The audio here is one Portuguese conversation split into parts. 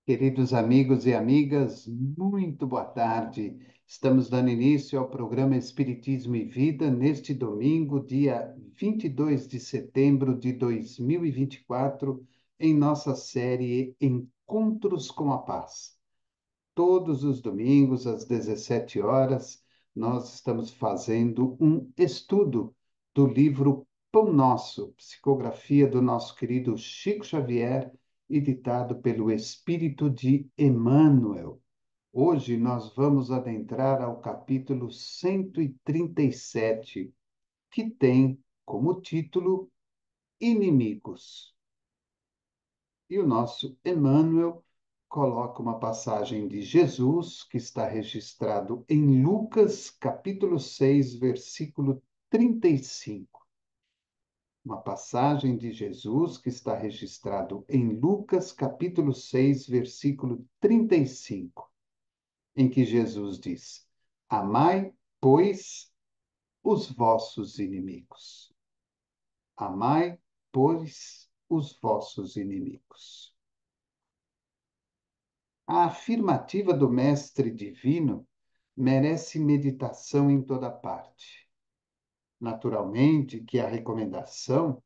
Queridos amigos e amigas, muito boa tarde. Estamos dando início ao programa Espiritismo e Vida neste domingo, dia 22 de setembro de 2024, em nossa série Encontros com a Paz. Todos os domingos, às 17 horas, nós estamos fazendo um estudo do livro Pão Nosso, psicografia do nosso querido Chico Xavier, editado pelo Espírito de Emmanuel. Hoje nós vamos adentrar ao capítulo 137, que tem como título Inimigos. E o nosso Emmanuel coloca uma passagem de Jesus, que está registrado em Lucas, capítulo 6, versículo 35. Uma passagem de Jesus que está registrado em Lucas, capítulo 6, versículo 35, em que Jesus diz: Amai, pois, os vossos inimigos. Amai, pois, os vossos inimigos. A afirmativa do Mestre Divino merece meditação em toda parte. Naturalmente que a recomendação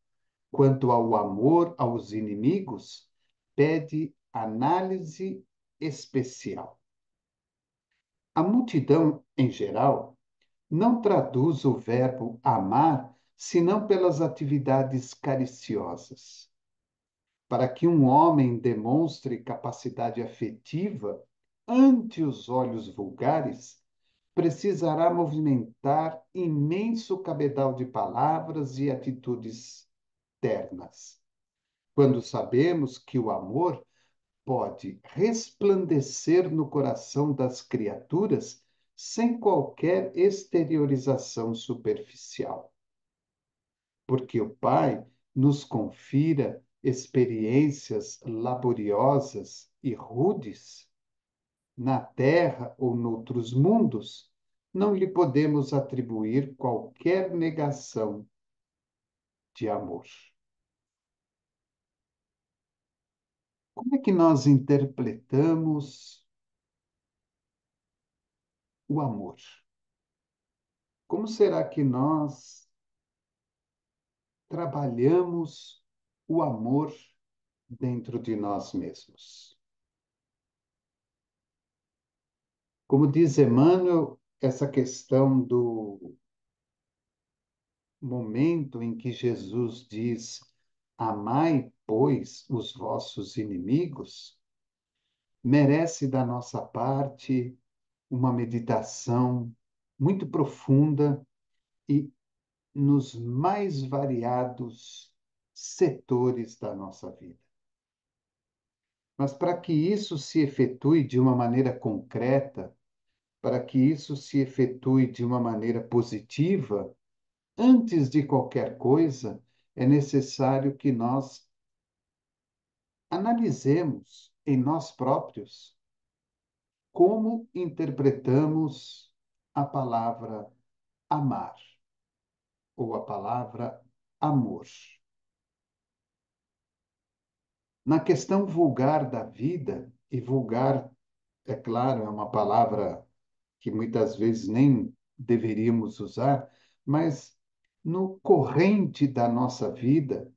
quanto ao amor aos inimigos pede análise especial. A multidão, em geral, não traduz o verbo amar senão pelas atividades cariciosas. Para que um homem demonstre capacidade afetiva ante os olhos vulgares, precisará movimentar imenso cabedal de palavras e atitudes ternas. Quando sabemos que o amor pode resplandecer no coração das criaturas sem qualquer exteriorização superficial. Porque o Pai nos confira experiências laboriosas e rudes na Terra ou noutros mundos, não lhe podemos atribuir qualquer negação de amor. Como é que nós interpretamos o amor? Como será que nós trabalhamos o amor dentro de nós mesmos? Como diz Emmanuel, essa questão do momento em que Jesus diz: Amai, pois, os vossos inimigos, merece da nossa parte uma meditação muito profunda e nos mais variados setores da nossa vida. Mas para que isso se efetue de uma maneira concreta, para que isso se efetue de uma maneira positiva, antes de qualquer coisa, é necessário que nós analisemos em nós próprios como interpretamos a palavra amar ou a palavra amor. Na questão vulgar da vida, e vulgar, é claro, é uma palavra que muitas vezes nem deveríamos usar, mas no corrente da nossa vida,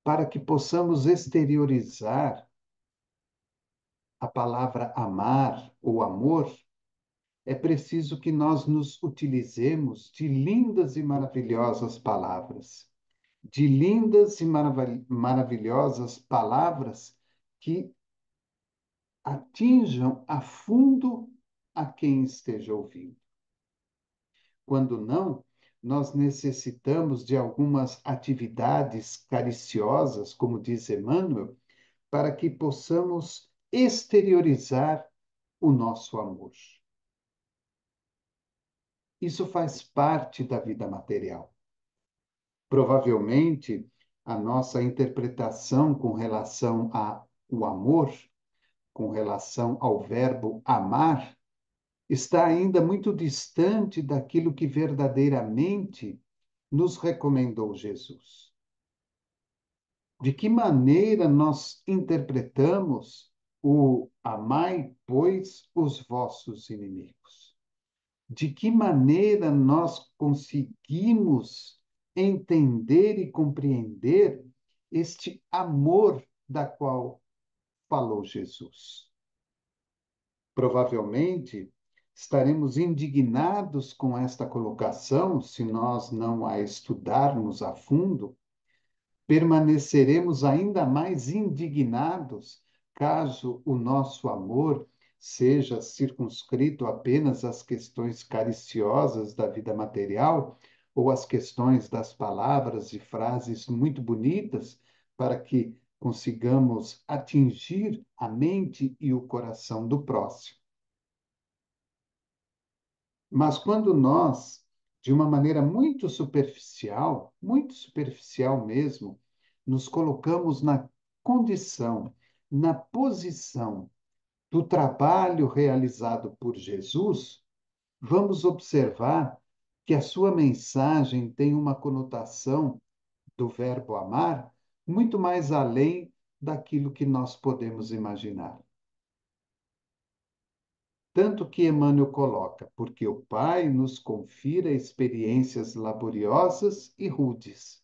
para que possamos exteriorizar a palavra amar ou amor, é preciso que nós nos utilizemos de lindas e maravilhosas palavras, de lindas e maravilhosas palavras que atinjam a fundo a quem esteja ouvindo. Quando não, nós necessitamos de algumas atividades cariciosas, como diz Emmanuel, para que possamos exteriorizar o nosso amor. Isso faz parte da vida material. Provavelmente, a nossa interpretação com relação ao amor, com relação ao verbo amar, está ainda muito distante daquilo que verdadeiramente nos recomendou Jesus. De que maneira nós interpretamos o amai, pois, os vossos inimigos. De que maneira nós conseguimos entender e compreender este amor da qual falou Jesus? Provavelmente estaremos indignados com esta colocação se nós não a estudarmos a fundo. Permaneceremos ainda mais indignados caso o nosso amor seja circunscrito apenas às questões cariciosas da vida material ou às questões das palavras e frases muito bonitas para que consigamos atingir a mente e o coração do próximo. Mas quando nós, de uma maneira muito superficial mesmo, nos colocamos na condição, na posição do trabalho realizado por Jesus, vamos observar que a sua mensagem tem uma conotação do verbo amar muito mais além daquilo que nós podemos imaginar. Tanto que Emmanuel coloca, porque o Pai nos confira experiências laboriosas e rudes,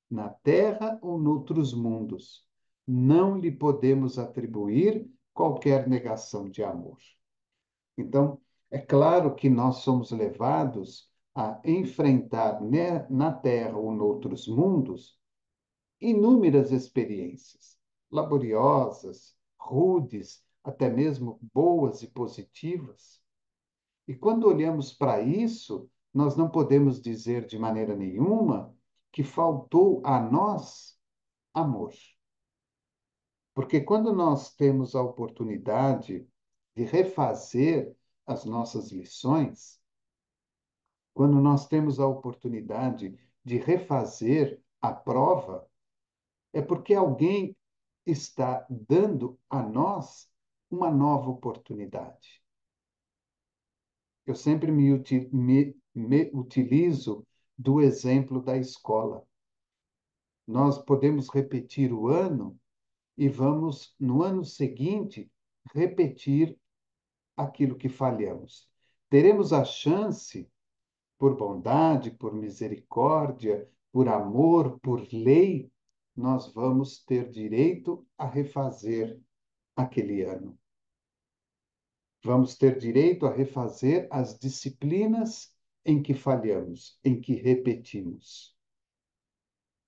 na terra ou noutros mundos. Não lhe podemos atribuir qualquer negação de amor. Então, é claro que nós somos levados a enfrentar na terra ou noutros mundos inúmeras experiências, laboriosas, rudes, até mesmo boas e positivas. E quando olhamos para isso, nós não podemos dizer de maneira nenhuma que faltou a nós amor. Porque quando nós temos a oportunidade de refazer as nossas lições, quando nós temos a oportunidade de refazer a prova, é porque alguém está dando a nós uma nova oportunidade. Eu sempre me utilizo do exemplo da escola. Nós podemos repetir o ano e vamos, no ano seguinte, repetir aquilo que falhamos. Teremos a chance, por bondade, por misericórdia, por amor, por lei, nós vamos ter direito a refazer aquele ano. Vamos ter direito a refazer as disciplinas em que falhamos, em que repetimos.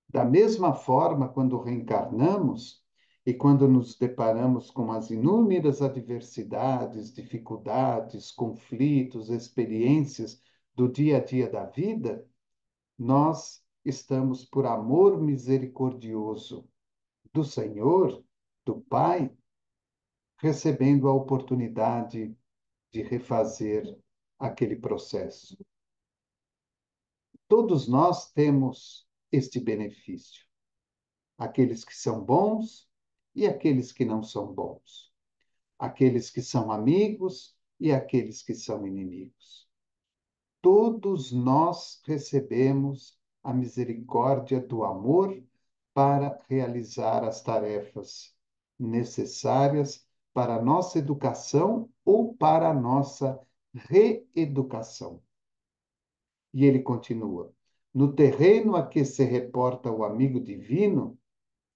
Da mesma forma, quando reencarnamos e quando nos deparamos com as inúmeras adversidades, dificuldades, conflitos, experiências do dia a dia da vida, nós estamos, por amor misericordioso do Senhor, do Pai, recebendo a oportunidade de refazer aquele processo. Todos nós temos este benefício. Aqueles que são bons e aqueles que não são bons. Aqueles que são amigos e aqueles que são inimigos. Todos nós recebemos a misericórdia do amor para realizar as tarefas necessárias para a nossa educação ou para a nossa reeducação. E ele continua: no terreno a que se reporta o amigo divino,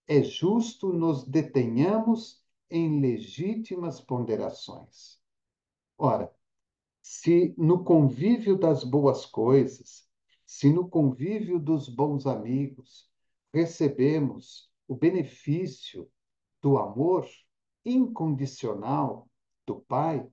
é justo nos detenhamos em legítimas ponderações. Ora, se no convívio das boas coisas, se no convívio dos bons amigos, recebemos o benefício do amor incondicional do Pai,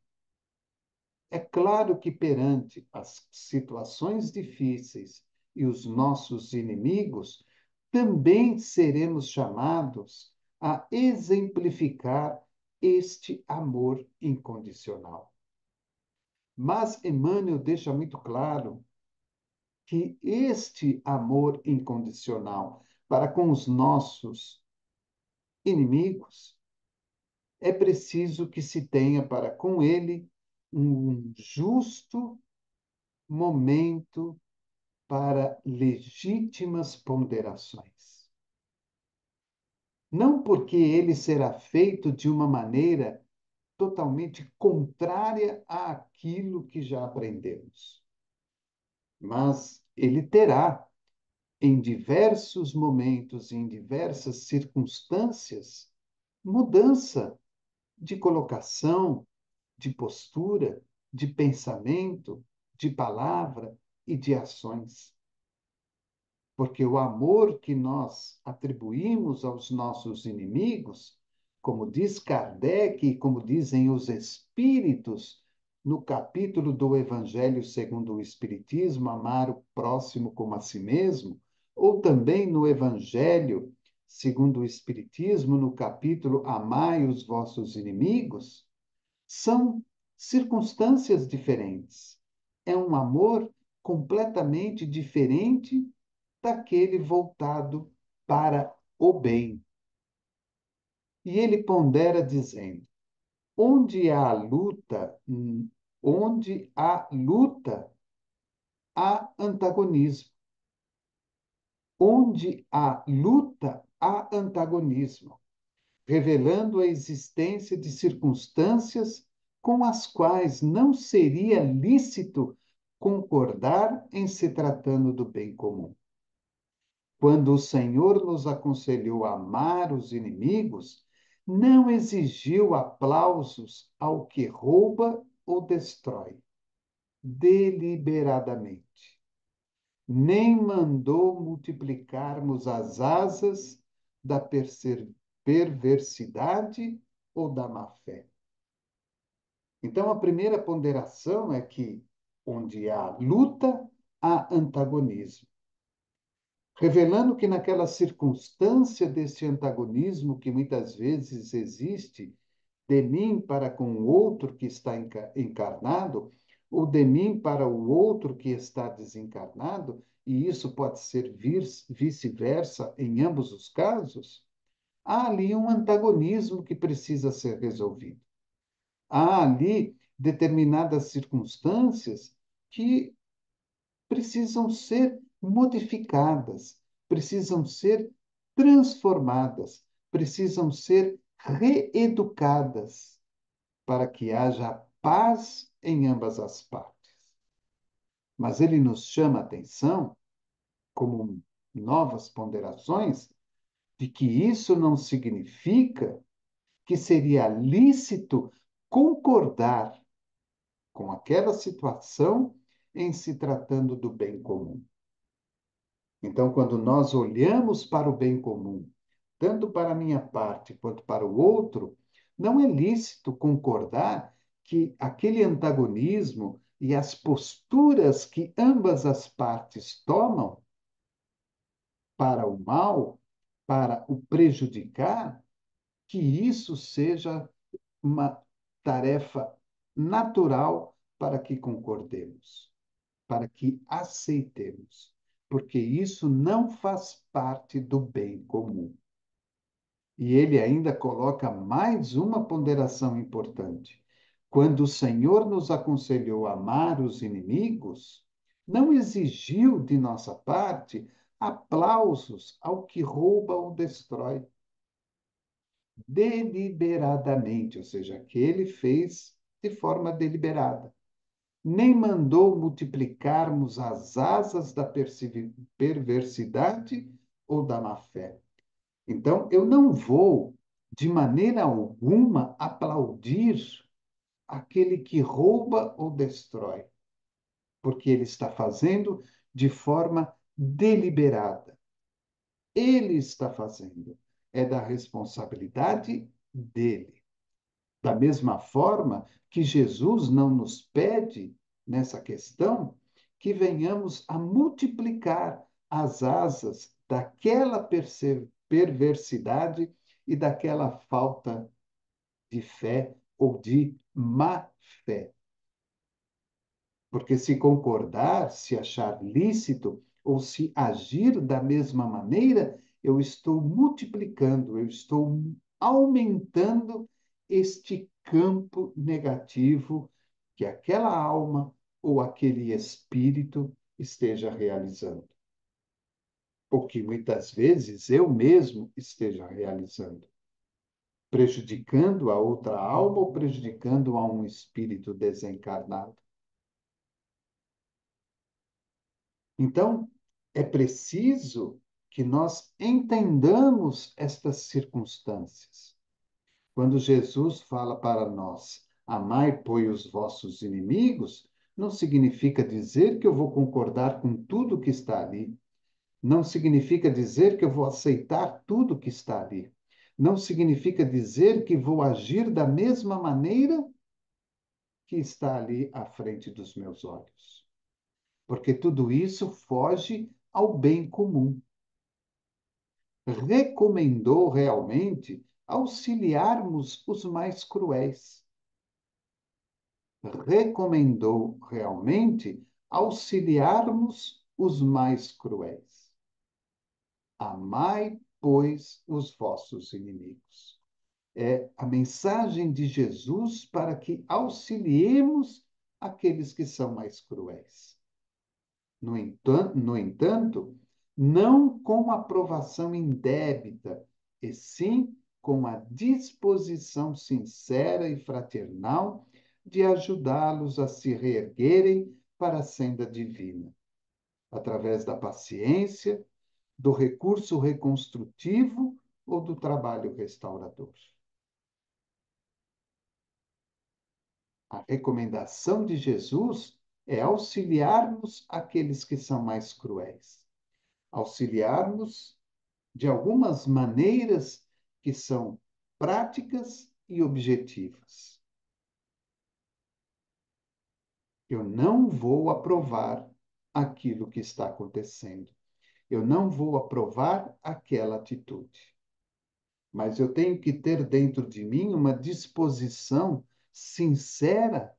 é claro que perante as situações difíceis e os nossos inimigos, também seremos chamados a exemplificar este amor incondicional. Mas Emmanuel deixa muito claro que este amor incondicional para com os nossos inimigos é preciso que se tenha para com ele um justo momento para legítimas ponderações. Não porque ele será feito de uma maneira totalmente contrária àquilo que já aprendemos, mas ele terá, em diversos momentos, em diversas circunstâncias, mudança de colocação, de postura, de pensamento, de palavra e de ações. Porque o amor que nós atribuímos aos nossos inimigos, como diz Kardec e como dizem os espíritos no capítulo do Evangelho segundo o Espiritismo, amar o próximo como a si mesmo, ou também no Evangelho segundo o Espiritismo, no capítulo Amai os vossos inimigos, são circunstâncias diferentes. É um amor completamente diferente daquele voltado para o bem. E ele pondera dizendo: onde há luta, onde há luta, há antagonismo. Onde há luta, há antagonismo, revelando a existência de circunstâncias com as quais não seria lícito concordar em se tratando do bem comum. Quando o Senhor nos aconselhou a amar os inimigos, não exigiu aplausos ao que rouba ou destrói, deliberadamente, nem mandou multiplicarmos as asas da perversidade ou da má-fé. Então, a primeira ponderação é que, onde há luta, há antagonismo, revelando que naquela circunstância deste antagonismo que muitas vezes existe de mim para com o outro que está encarnado, ou de mim para o outro que está desencarnado, e isso pode ser vice-versa em ambos os casos, há ali um antagonismo que precisa ser resolvido. Há ali determinadas circunstâncias que precisam ser modificadas, precisam ser transformadas, precisam ser reeducadas para que haja paz em ambas as partes. Mas ele nos chama a atenção, como novas ponderações, de que isso não significa que seria lícito concordar com aquela situação em se tratando do bem comum. Então, quando nós olhamos para o bem comum, tanto para a minha parte quanto para o outro, não é lícito concordar que aquele antagonismo e as posturas que ambas as partes tomam para o mal, para o prejudicar, que isso seja uma tarefa natural para que concordemos, para que aceitemos, porque isso não faz parte do bem comum. E ele ainda coloca mais uma ponderação importante. Quando o Senhor nos aconselhou a amar os inimigos, não exigiu de nossa parte aplausos ao que rouba ou destrói. Deliberadamente, ou seja, que ele fez de forma deliberada. Nem mandou multiplicarmos as asas da perversidade ou da má-fé. Então, eu não vou, de maneira alguma, aplaudir aquele que rouba ou destrói, porque ele está fazendo de forma deliberada. Ele está fazendo. É da responsabilidade dele. Da mesma forma que Jesus não nos pede, nessa questão, que venhamos a multiplicar as asas daquela perversidade e daquela falta de fé ou de má fé. Porque se concordar, se achar lícito ou se agir da mesma maneira, eu estou multiplicando, eu estou aumentando este campo negativo que aquela alma ou aquele espírito esteja realizando. o que muitas vezes eu mesmo esteja realizando, prejudicando a outra alma ou prejudicando a um espírito desencarnado. Então, é preciso que nós entendamos estas circunstâncias. Quando Jesus fala para nós, amai, pois, os vossos inimigos, não significa dizer que eu vou concordar com tudo que está ali. Não significa dizer que eu vou aceitar tudo que está ali. Não significa dizer que vou agir da mesma maneira que está ali à frente dos meus olhos. Porque tudo isso foge ao bem comum. Recomendou realmente auxiliarmos os mais cruéis. Recomendou realmente auxiliarmos os mais cruéis. Amai, pois, os vossos inimigos. É a mensagem de Jesus para que auxiliemos aqueles que são mais cruéis. No entanto, não com aprovação indébita, e sim com a disposição sincera e fraternal de ajudá-los a se reerguerem para a senda divina, através da paciência, do recurso reconstrutivo ou do trabalho restaurador. A recomendação de Jesus é auxiliarmos aqueles que são mais cruéis, auxiliarmos de algumas maneiras que são práticas e objetivas. Eu não vou aprovar aquilo que está acontecendo. Eu não vou aprovar aquela atitude. Mas eu tenho que ter dentro de mim uma disposição sincera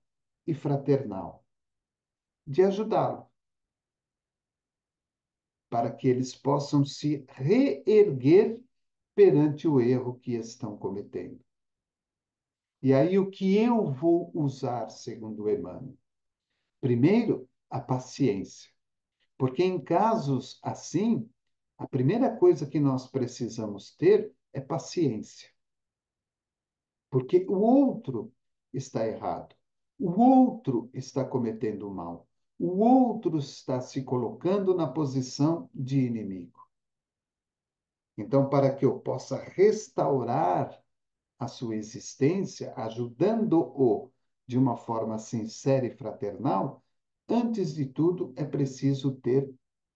e fraternal de ajudá-lo, para que eles possam se reerguer perante o erro que estão cometendo. E aí, o que eu vou usar, segundo Emmanuel? Primeiro, a paciência. Porque em casos assim, a primeira coisa que nós precisamos ter é paciência. Porque o outro está errado. O outro está cometendo mal. O outro está se colocando na posição de inimigo. Então, para que eu possa restaurar a sua existência, ajudando-o de uma forma sincera e fraternal, antes de tudo é preciso ter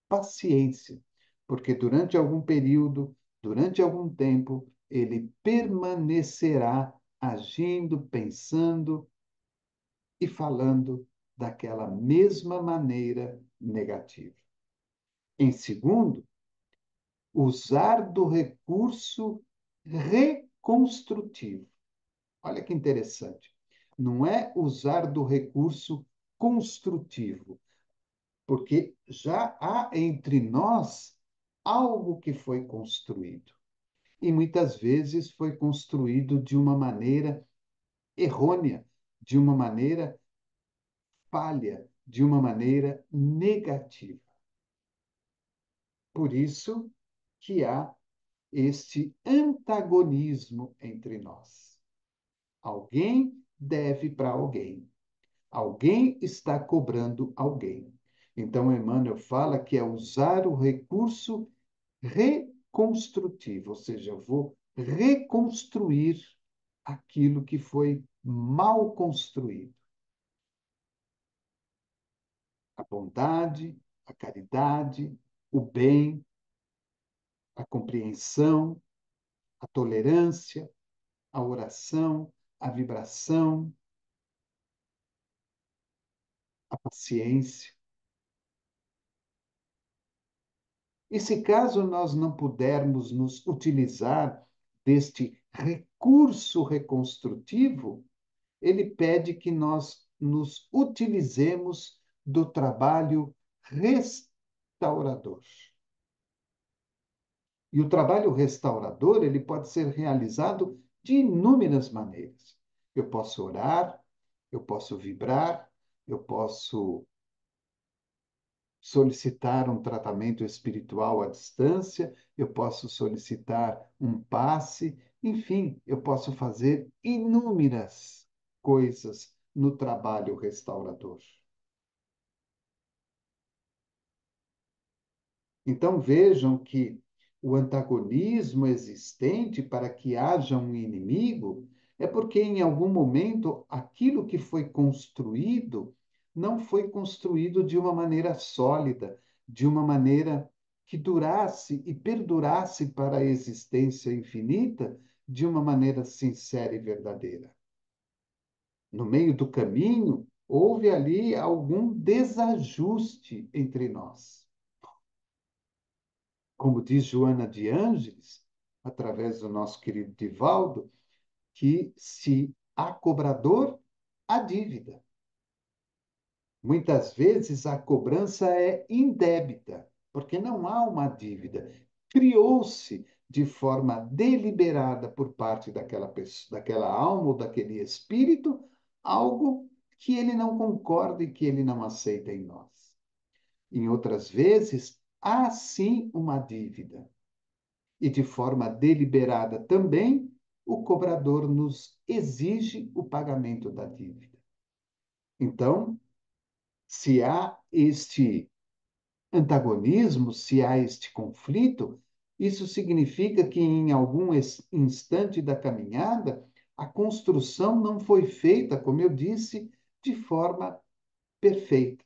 paciência, porque durante algum período, durante algum tempo, ele permanecerá agindo, pensando e falando daquela mesma maneira negativa. Em segundo, usar do recurso reconstrutivo. Olha que interessante. Não é usar do recurso construtivo, porque já há entre nós algo que foi construído. E muitas vezes foi construído de uma maneira errônea, de uma maneira falha, de uma maneira negativa. Por isso que há este antagonismo entre nós. Alguém deve para alguém. Alguém está cobrando alguém. Então, Emmanuel fala que é usar o recurso reconstrutivo, ou seja, eu vou reconstruir aquilo que foi mal construído. A bondade, a caridade, o bem, a compreensão, a tolerância, a oração, a vibração, a paciência. E se caso nós não pudermos nos utilizar deste recurso reconstrutivo, ele pede que nós nos utilizemos do trabalho restaurador. E o trabalho restaurador, ele pode ser realizado de inúmeras maneiras. Eu posso orar, eu posso vibrar, eu posso solicitar um tratamento espiritual à distância, eu posso solicitar um passe, enfim, eu posso fazer inúmeras coisas no trabalho restaurador. Então vejam que o antagonismo existente para que haja um inimigo é porque em algum momento aquilo que foi construído não foi construído de uma maneira sólida, de uma maneira que durasse e perdurasse para a existência infinita de uma maneira sincera e verdadeira. No meio do caminho, houve ali algum desajuste entre nós. Como diz Joana de Ângeles, através do nosso querido Divaldo, que se há cobrador, há dívida. Muitas vezes a cobrança é indébita, porque não há uma dívida. Criou-se de forma deliberada por parte daquela pessoa, daquela alma ou daquele espírito, algo que ele não concorda e que ele não aceita em nós. Em outras vezes, há sim uma dívida. E de forma deliberada também, o cobrador nos exige o pagamento da dívida. Então, se há este antagonismo, se há este conflito, isso significa que em algum instante da caminhada, a construção não foi feita, como eu disse, de forma perfeita.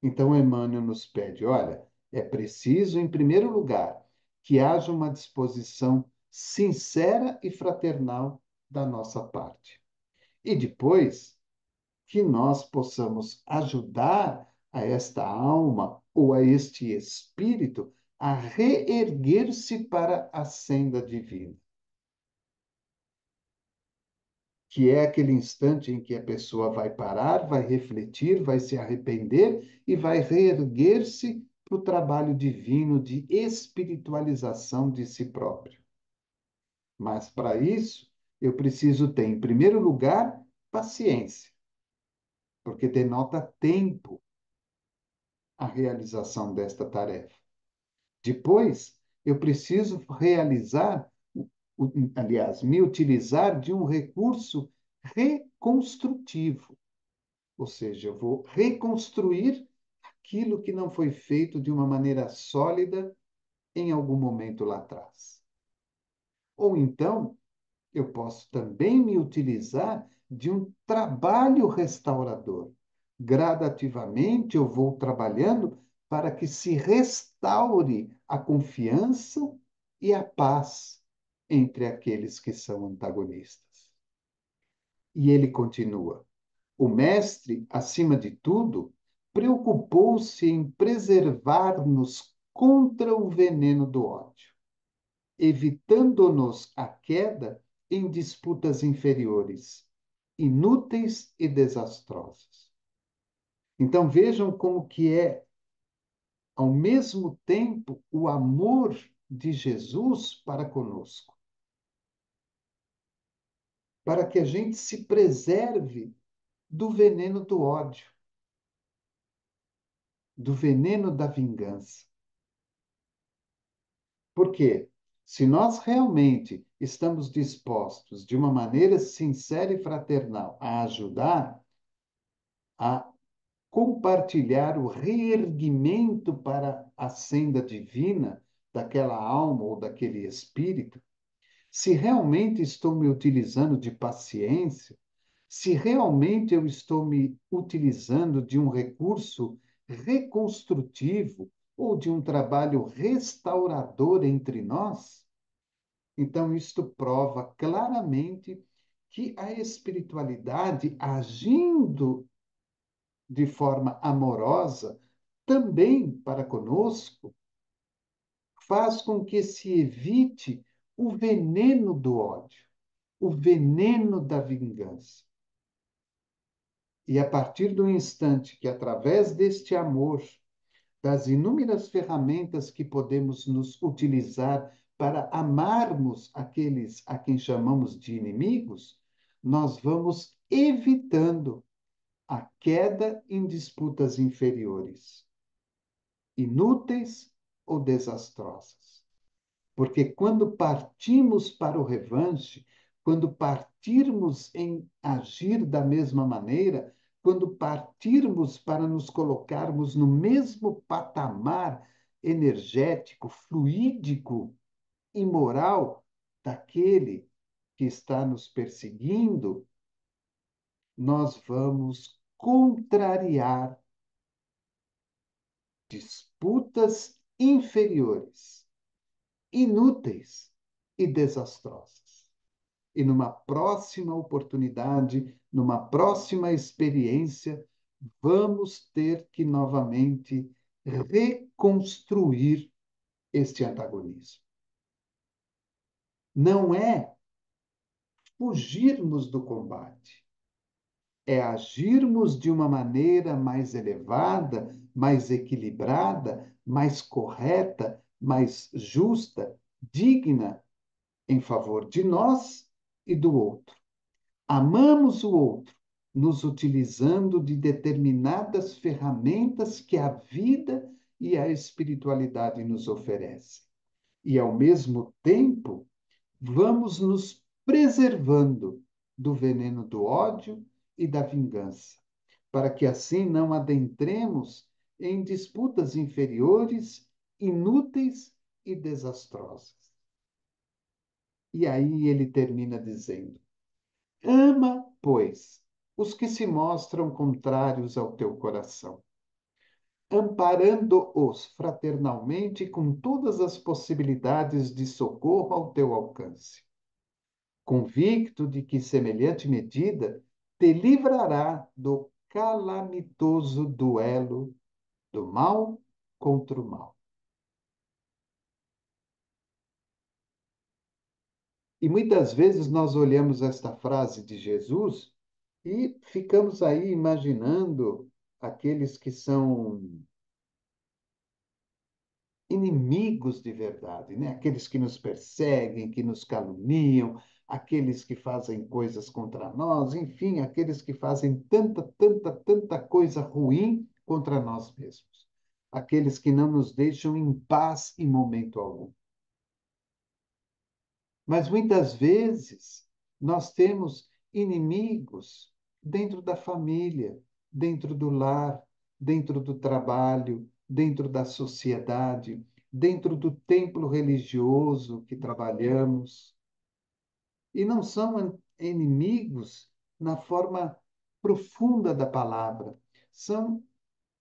Então, Emmanuel nos pede: olha, é preciso, em primeiro lugar, que haja uma disposição sincera e fraternal da nossa parte. E depois, que nós possamos ajudar a esta alma ou a este espírito a reerguer-se para a senda divina, que é aquele instante em que a pessoa vai parar, vai refletir, vai se arrepender e vai reerguer-se para o trabalho divino de espiritualização de si próprio. Mas para isso, eu preciso ter, em primeiro lugar, paciência, porque denota tempo a realização desta tarefa. Depois, eu preciso realizar, aliás, me utilizar de um recurso reconstrutivo. Ou seja, eu vou reconstruir aquilo que não foi feito de uma maneira sólida em algum momento lá atrás. Ou então, eu posso também me utilizar de um trabalho restaurador. Gradativamente, eu vou trabalhando para que se restaure a confiança e a paz entre aqueles que são antagonistas. E ele continua. O mestre, acima de tudo, preocupou-se em preservar-nos contra o veneno do ódio, evitando-nos a queda em disputas inferiores, inúteis e desastrosas. Então vejam como que é, ao mesmo tempo, o amor de Jesus para conosco, para que a gente se preserve do veneno do ódio, do veneno da vingança. Porque se nós realmente estamos dispostos, de uma maneira sincera e fraternal, a ajudar, a compartilhar o reerguimento para a senda divina daquela alma ou daquele espírito, se realmente estou me utilizando de paciência, se realmente eu estou me utilizando de um recurso reconstrutivo ou de um trabalho restaurador entre nós, então isto prova claramente que a espiritualidade agindo de forma amorosa também para conosco faz com que se evite o veneno do ódio, o veneno da vingança. E a partir do instante que, através deste amor, das inúmeras ferramentas que podemos nos utilizar para amarmos aqueles a quem chamamos de inimigos, nós vamos evitando a queda em disputas inferiores. inúteis ou desastrosas. Porque quando partimos para o revanche, quando partirmos em agir da mesma maneira, quando partirmos para nos colocarmos no mesmo patamar energético, fluídico e moral daquele que está nos perseguindo, nós vamos contrariar disputas inferiores, inúteis e desastrosas. E numa próxima oportunidade, numa próxima experiência, vamos ter que novamente reconstruir este antagonismo. Não é fugirmos do combate, é agirmos de uma maneira mais elevada, mais equilibrada, mais correta, mais justa, digna, em favor de nós e do outro. Amamos o outro, nos utilizando de determinadas ferramentas que a vida e a espiritualidade nos oferecem. E, ao mesmo tempo, vamos nos preservando do veneno do ódio e da vingança, para que assim não adentremos em disputas inferiores, inúteis e desastrosas. E aí ele termina dizendo: ama, pois, os que se mostram contrários ao teu coração, amparando-os fraternalmente com todas as possibilidades de socorro ao teu alcance, convicto de que semelhante medida te livrará do calamitoso duelo do mal contra o mal. E muitas vezes nós olhamos esta frase de Jesus e ficamos aí imaginando aqueles que são inimigos de verdade, né? Aqueles que nos perseguem, que nos caluniam, aqueles que fazem coisas contra nós, enfim, aqueles que fazem tanta coisa ruim contra nós mesmos. Aqueles que não nos deixam em paz em momento algum. Mas muitas vezes nós temos inimigos dentro da família, dentro do lar, dentro do trabalho, dentro da sociedade, dentro do templo religioso que trabalhamos. E não são inimigos na forma profunda da palavra. São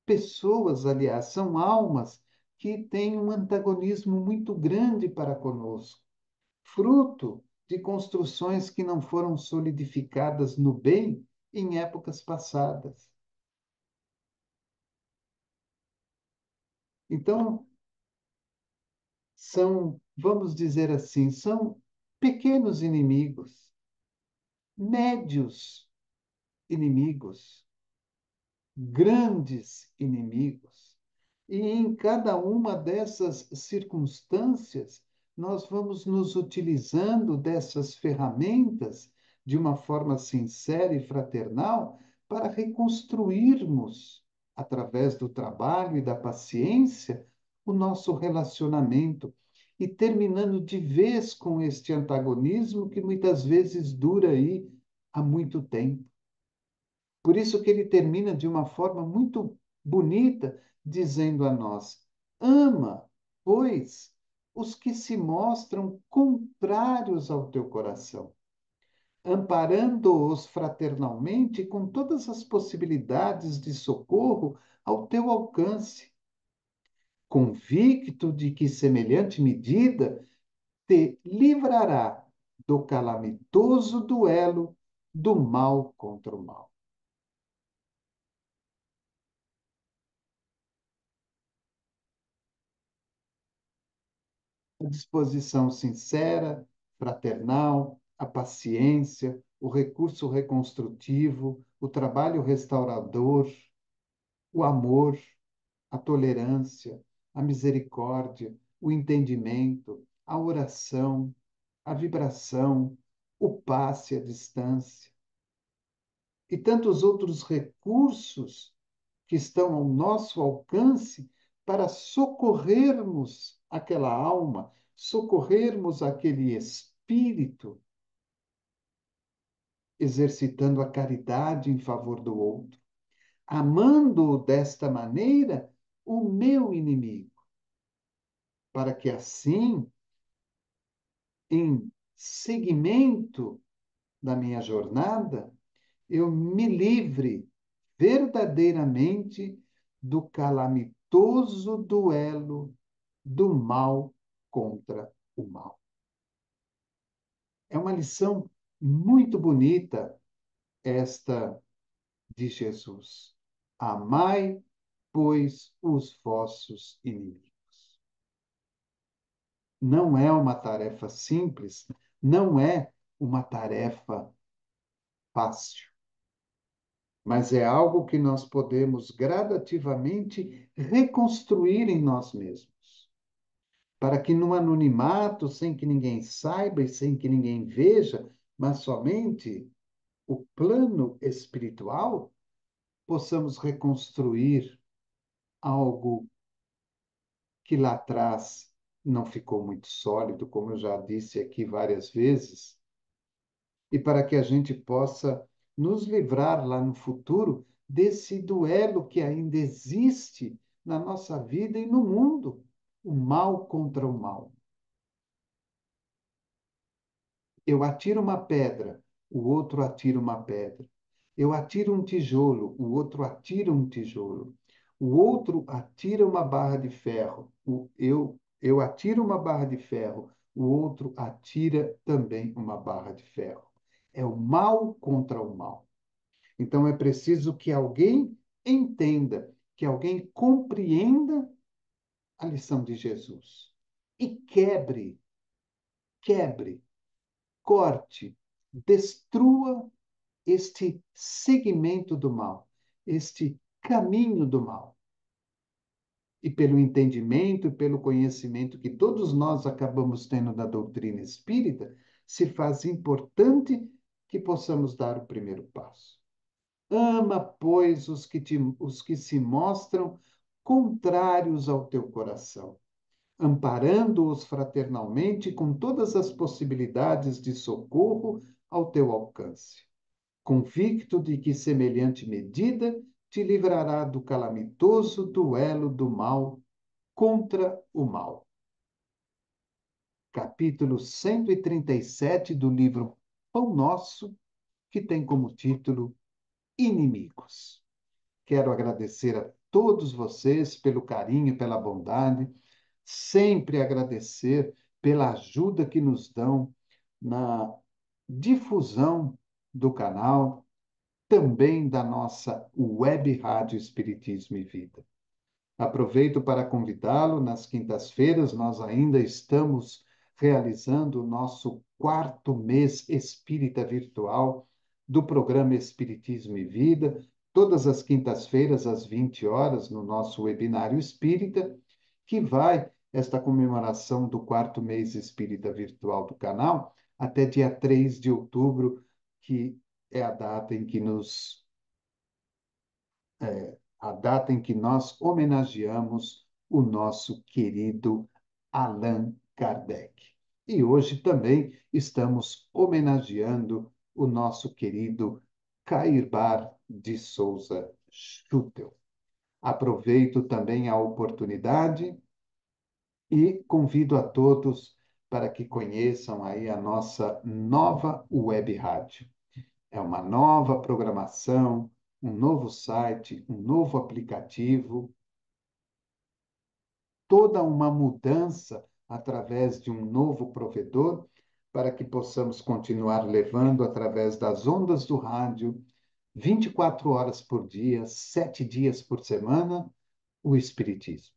pessoas, aliás, são almas que têm um antagonismo muito grande para conosco, fruto de construções que não foram solidificadas no bem em épocas passadas. Então, são, vamos dizer assim, são pequenos inimigos, médios inimigos, grandes inimigos. E em cada uma dessas circunstâncias, nós vamos nos utilizando dessas ferramentas de uma forma sincera e fraternal para reconstruirmos, através do trabalho e da paciência, o nosso relacionamento e terminando de vez com este antagonismo que muitas vezes dura aí há muito tempo. Por isso que ele termina de uma forma muito bonita, dizendo a nós: ama, pois, os que se mostram contrários ao teu coração, amparando-os fraternalmente com todas as possibilidades de socorro ao teu alcance, convicto de que semelhante medida te livrará do calamitoso duelo do mal contra o mal. A disposição sincera, fraternal, a paciência, o recurso reconstrutivo, o trabalho restaurador, o amor, a tolerância, a misericórdia, o entendimento, a oração, a vibração, o passe à distância e tantos outros recursos que estão ao nosso alcance para socorrermos aquela alma, socorrermos aquele espírito, exercitando a caridade em favor do outro, amando desta maneira o meu inimigo, para que assim, em seguimento da minha jornada, eu me livre verdadeiramente do calamitoso duelo do mal contra o mal. É uma lição muito bonita esta de Jesus. Amai, pois, os vossos inimigos. Não é uma tarefa simples, não é uma tarefa fácil, mas é algo que nós podemos gradativamente reconstruir em nós mesmos, para que no anonimato, sem que ninguém saiba e sem que ninguém veja, mas somente o plano espiritual, possamos reconstruir algo que lá atrás não ficou muito sólido, como eu já disse aqui várias vezes, e para que a gente possa nos livrar lá no futuro desse duelo que ainda existe na nossa vida e no mundo, o mal contra o mal. Eu atiro uma pedra, o outro atira uma pedra. Eu atiro um tijolo, o outro atira um tijolo. O outro atira uma barra de ferro. Eu atiro uma barra de ferro, o outro atira também uma barra de ferro. É o mal contra o mal. Então é preciso que alguém entenda, que alguém compreenda a lição de Jesus e quebre, corte, destrua este segmento do mal, este caminho do mal. E pelo entendimento e pelo conhecimento que todos nós acabamos tendo da doutrina espírita, se faz importante que possamos dar o primeiro passo. Ama, pois, os que se mostram contrários ao teu coração, amparando-os fraternalmente com todas as possibilidades de socorro ao teu alcance, convicto de que semelhante medida te livrará do calamitoso duelo do mal contra o mal. Capítulo 137 do livro Pão Nosso, que tem como título Inimigos. Quero agradecer a todos vocês pelo carinho, pela bondade, sempre agradecer pela ajuda que nos dão na difusão do canal, também da nossa web rádio Espiritismo e Vida. Aproveito para convidá-lo, nas quintas-feiras, nós ainda estamos realizando o nosso quarto mês espírita virtual do programa Espiritismo e Vida, todas as quintas-feiras, às 20 horas, no nosso webinário espírita, que vai, esta comemoração do quarto mês espírita virtual do canal, até dia 3 de outubro, que é a data em que nós homenageamos o nosso querido Allan Kardec. E hoje também estamos homenageando o nosso querido Cairbar de Souza Schutel. Aproveito também a oportunidade e convido a todos para que conheçam aí a nossa nova web rádio. É uma nova programação, um novo site, um novo aplicativo, toda uma mudança através de um novo provedor, para que possamos continuar levando através das ondas do rádio, 24 horas por dia, 7 dias por semana, o Espiritismo.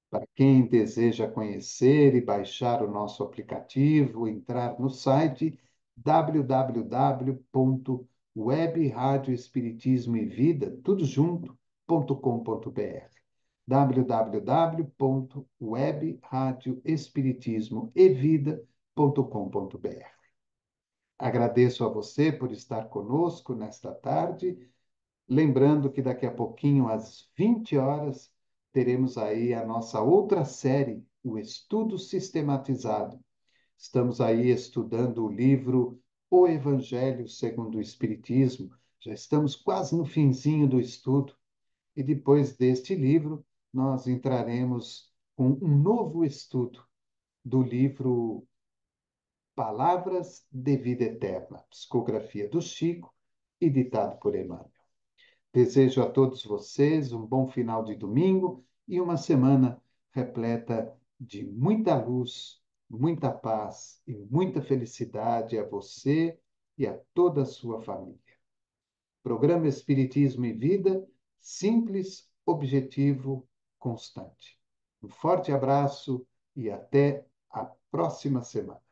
Para quem deseja conhecer e baixar o nosso aplicativo, entrar no site www.webradioespiritismoevida, tudo junto.com.br www.webradioespiritismoevida.com.br. Agradeço a você por estar conosco nesta tarde, lembrando que daqui a pouquinho, às 20 horas, teremos aí a nossa outra série, o Estudo Sistematizado. Estamos aí estudando o livro O Evangelho segundo o Espiritismo. Já estamos quase no finzinho do estudo. E depois deste livro, nós entraremos com um novo estudo do livro Palavras de Vida Eterna, psicografia do Chico e ditado por Emmanuel. Desejo a todos vocês um bom final de domingo e uma semana repleta de muita luz, muita paz e muita felicidade a você e a toda a sua família. Programa Espiritismo e Vida, simples, objetivo, constante. Um forte abraço e até a próxima semana.